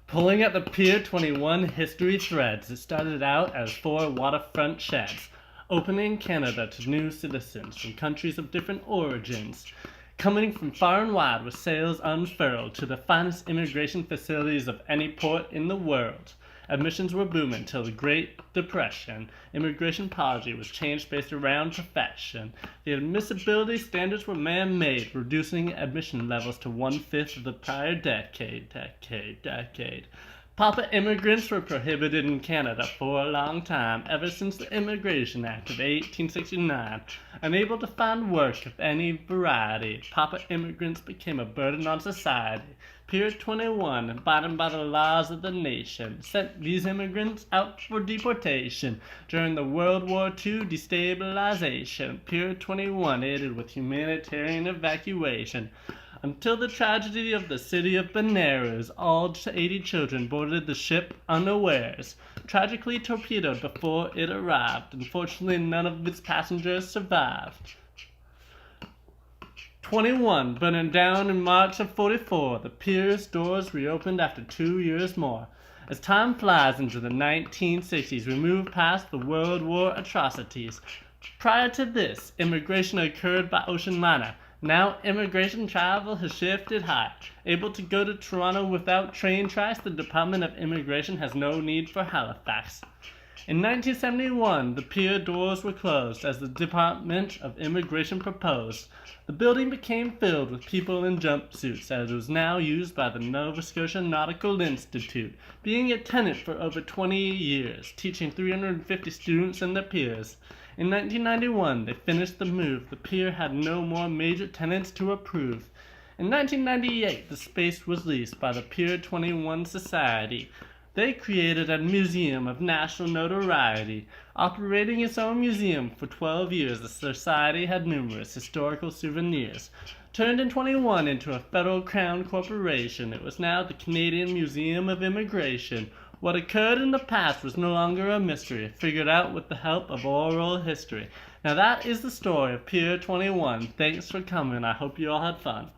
Pulling at the Pier 21 history threads, it started out as 4 waterfront sheds, opening Canada to new citizens from countries of different origins, coming from far and wide with sails unfurled to the finest immigration facilities of any port in the world. Admissions were booming till the Great Depression. Immigration policy was changed based around profession. The admissibility standards were man-made, reducing admission levels to 1/5 of the prior decade. Papa immigrants were prohibited in Canada for a long time, ever since the Immigration Act of 1869. Unable to find work of any variety, Papa immigrants became a burden on society. Pier 21, abiding by the laws of the nation, sent these immigrants out for deportation. During the World War II destabilization, Pier 21 aided with humanitarian evacuation. Until the tragedy of the city of Benares, all 80 children boarded the ship unawares, tragically torpedoed before it arrived. Unfortunately, none of its passengers survived. 21, burning down in March of 44, the pier's doors reopened after 2 years more. As time flies into the 1960s, we move past the World War atrocities. Prior to this, immigration occurred by ocean liner. Now immigration travel has shifted high. Able to go to Toronto without train tracks, the Department of Immigration has no need for Halifax. In 1971, the pier doors were closed as the Department of Immigration proposed. The building became filled with people in jumpsuits as it was now used by the Nova Scotia Nautical Institute, being a tenant for over 20 years, teaching 350 students and their peers. In 1991, they finished the move. The pier had no more major tenants to approve. In 1998, the space was leased by the Pier 21 Society. They created a museum of national notoriety. Operating its own museum for 12 years, the society had numerous historical souvenirs. Turned in 21 into a federal crown corporation, it was now the Canadian Museum of Immigration. What occurred in the past was no longer a mystery, figured out with the help of oral history. Now that is the story of Pier 21. Thanks for coming. I hope you all had fun.